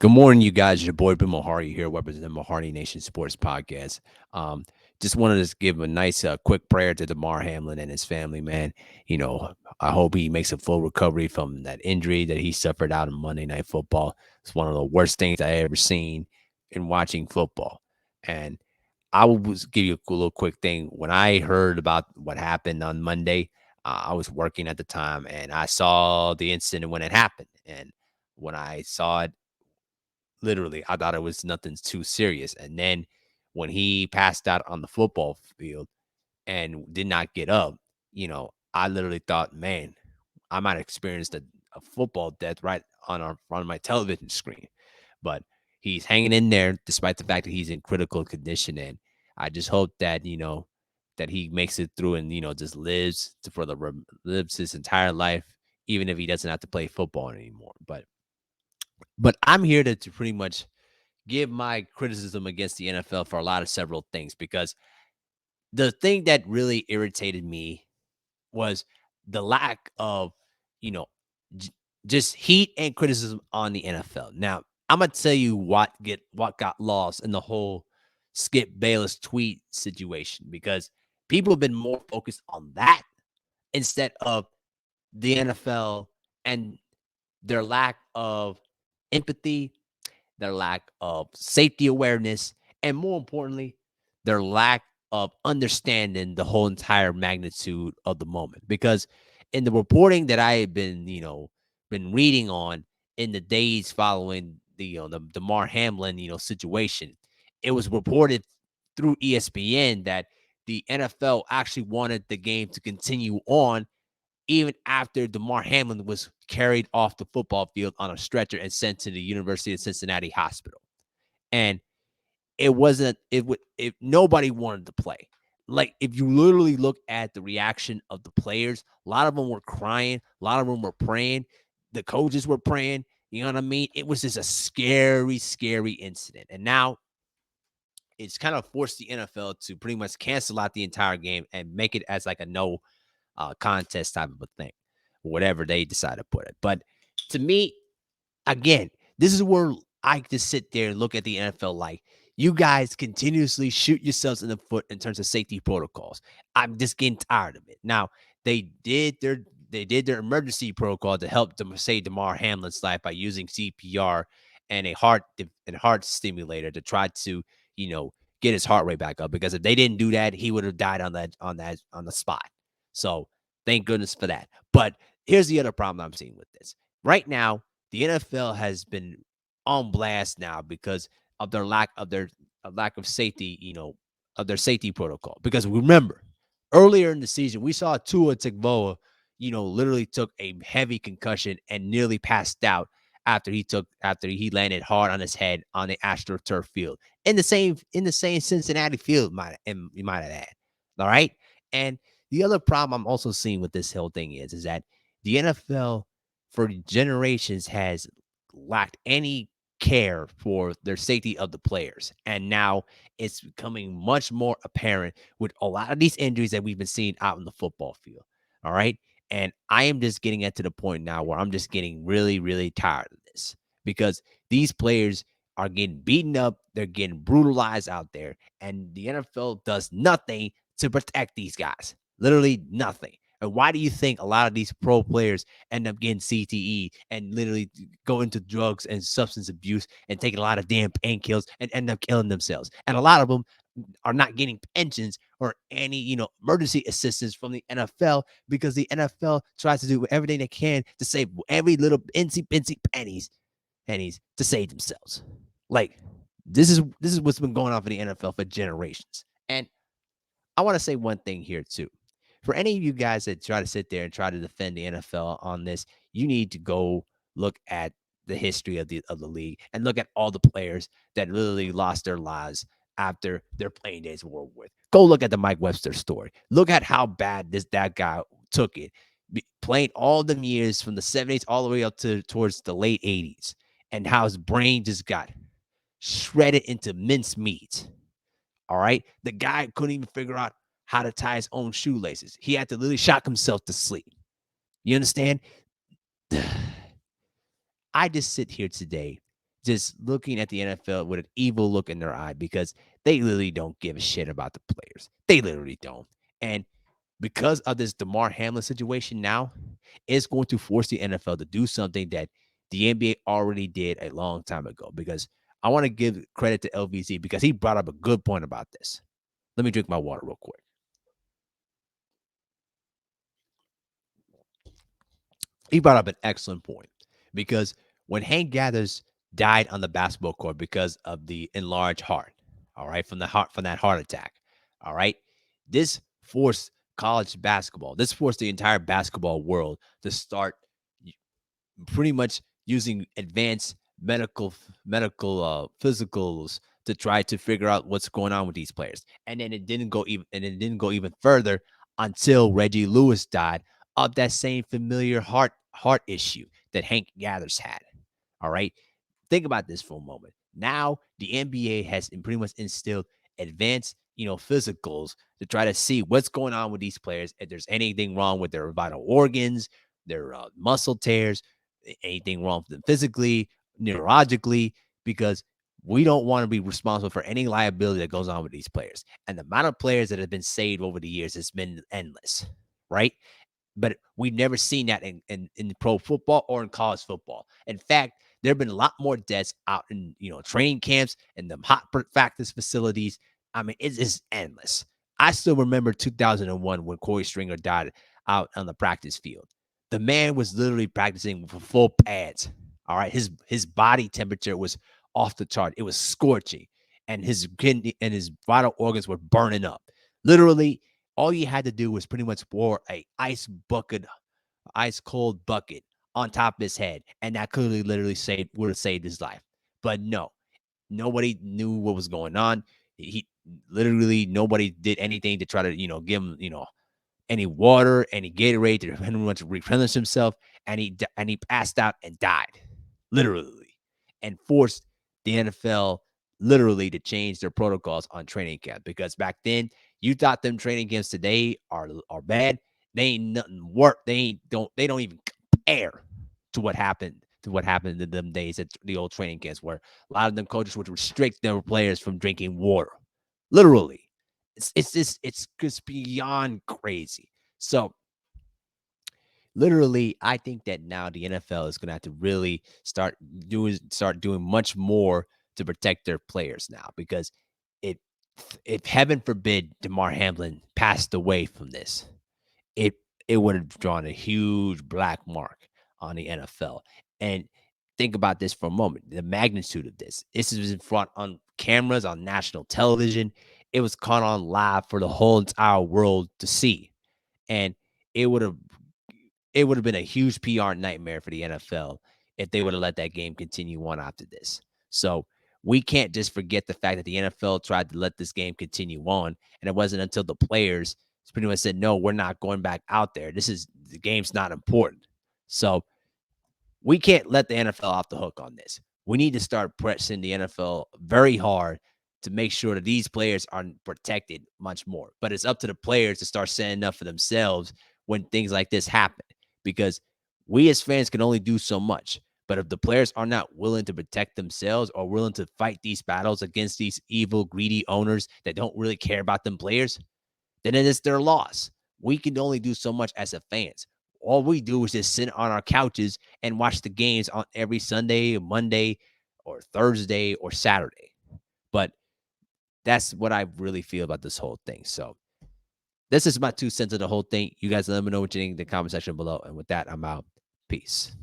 Good morning, you guys. Your boy Ben Mohari here, representing Mohari Nation Sports Podcast. Um, just wanted to give a nice, quick prayer to Damar Hamlin and his family, man. I hope he makes a full recovery from that injury that he suffered out in Monday Night Football. It's one of the worst things I ever seen in watching football. And I will give you a little quick thing. When I heard about what happened on Monday, I was working at the time, and I saw the incident when it happened. And when I saw it, literally, I thought it was nothing too serious. And then when he passed out on the football field and did not get up, I literally thought, man, I might experience a football death right on my television screen. But he's hanging in there despite the fact that he's in critical condition. And I just hope that, that he makes it through and, just lives his entire life, even if he doesn't have to play football anymore. But I'm here to pretty much give my criticism against the NFL for a lot of several things, because the thing that really irritated me was the lack of, you know, j- just heat and criticism on the NFL. Now, I'm gonna tell you what got lost in the whole Skip Bayless tweet situation, because people have been more focused on that instead of the NFL and their lack of empathy, their lack of safety awareness, and more importantly, their lack of understanding the whole entire magnitude of the moment. Because in the reporting that I had been reading on in the days following the Damar Hamlin, situation, it was reported through ESPN that the NFL actually wanted the game to continue on even after Damar Hamlin was carried off the football field on a stretcher and sent to the University of Cincinnati hospital. And it wasn't, it would, if nobody wanted to play. Like, if you literally look at the reaction of the players, a lot of them were crying, a lot of them were praying, the coaches were praying. You know what I mean? It was just a scary, scary incident. And now it's kind of forced the NFL to pretty much cancel out the entire game and make it as like a no contest type of a thing, whatever they decide to put it. But to me, again, this is where I just sit there and look at the NFL like, you guys continuously shoot yourselves in the foot in terms of safety protocols. I'm just getting tired of it. Now, they did their they did their emergency protocol to help them save Damar Hamlin's life by using CPR and a heart stimulator to try to, you know, get his heart rate back up. Because if they didn't do that, he would have died on the spot. So thank goodness for that. But here's the other problem I'm seeing with this. Right now, the NFL has been on blast now because of their lack of safety, of their safety protocol. Because remember, earlier in the season, we saw Tua Tagovailoa, literally took a heavy concussion and nearly passed out after he landed hard on his head on the AstroTurf field in the same Cincinnati field, you might add. All right, and the other problem I'm also seeing with this whole thing is that the NFL for generations has lacked any care for their safety of the players. And now it's becoming much more apparent with a lot of these injuries that we've been seeing out in the football field. All right. And I am just getting it to the point now where I'm just getting really, really tired of this, because these players are getting beaten up. They're getting brutalized out there. And the NFL does nothing to protect these guys. Literally nothing. And why do you think a lot of these pro players end up getting CTE and literally go into drugs and substance abuse and taking a lot of damn painkillers and end up killing themselves? And a lot of them are not getting pensions or any, emergency assistance from the NFL, because the NFL tries to do everything they can to save every little insy pennies to save themselves. Like, this is what's been going on for the NFL for generations. And I want to say one thing here too. For any of you guys that try to sit there and try to defend the NFL on this, you need to go look at the history of the league and look at all the players that literally lost their lives after their playing days were over with. Go look at the Mike Webster story. Look at how bad that guy took it, playing all them years from the 70s all the way up to towards the late 80s, and how his brain just got shredded into mincemeat. All right. The guy couldn't even figure out how to tie his own shoelaces. He had to literally shock himself to sleep. You understand? I just sit here today just looking at the NFL with an evil look in their eye because they literally don't give a shit about the players. They literally don't. And because of this Damar Hamlin situation now, it's going to force the NFL to do something that the NBA already did a long time ago. Because I want to give credit to LVZ because he brought up a good point about this. Let me drink my water real quick. He brought up an excellent point because when Hank Gathers died on the basketball court because of the enlarged heart, all right, from that heart attack, all right, this forced college basketball, this forced the entire basketball world to start pretty much using advanced medical physicals to try to figure out what's going on with these players. And then it didn't go even further until Reggie Lewis died of that same familiar heart issue that Hank Gathers had. All right. Think about this for a moment. Now the NBA has pretty much instilled advanced, physicals to try to see what's going on with these players. If there's anything wrong with their vital organs, their muscle tears, anything wrong with them physically, neurologically, because we don't want to be responsible for any liability that goes on with these players. And the amount of players that have been saved over the years has been endless, right? But we've never seen that in pro football or in college football. In fact, there have been a lot more deaths out in training camps and the hot practice facilities. I mean, it's just endless. I still remember 2001 when Corey Stringer died out on the practice field. The man was literally practicing with full pads. All right, his body temperature was off the chart. It was scorching, and his kidney and his vital organs were burning up. Literally, all you had to do was pretty much pour a ice cold bucket on top of his head, and that clearly literally would have saved his life. But no, nobody knew what was going on. He literally nobody did anything to try to give him any water, any Gatorade to pretty much replenish himself, and he passed out and died, literally, and forced the NFL literally to change their protocols on training camp because back then you thought them training camps today are bad. They ain't nothing work. They don't even compare to what happened in them days at the old training camps where a lot of them coaches would restrict their players from drinking water. Literally. It's just beyond crazy. So literally, I think that now the NFL is going to have to really start doing much more to protect their players now because it if heaven forbid Damar Hamlin passed away from this, it it would have drawn a huge black mark on the NFL. And think about this for a moment, the magnitude of this. This is in front on cameras on national television. It was caught on live for the whole entire world to see. And it would have it would have been a huge PR nightmare for the NFL if they would have let that game continue on after this. So we can't just forget the fact that the NFL tried to let this game continue on, and it wasn't until the players pretty much said, "No, we're not going back out there. The game's not important." So we can't let the NFL off the hook on this. We need to start pressing the NFL very hard to make sure that these players are protected much more. But it's up to the players to start standing up for themselves when things like this happen because we as fans can only do so much. But if the players are not willing to protect themselves or willing to fight these battles against these evil, greedy owners that don't really care about them players, then it is their loss. We can only do so much as a fans. All we do is just sit on our couches and watch the games on every Sunday, Monday, or Thursday or Saturday. But that's what I really feel about this whole thing. So this is my 2 cents of the whole thing. You guys let me know what you think in the comment section below. And with that, I'm out. Peace.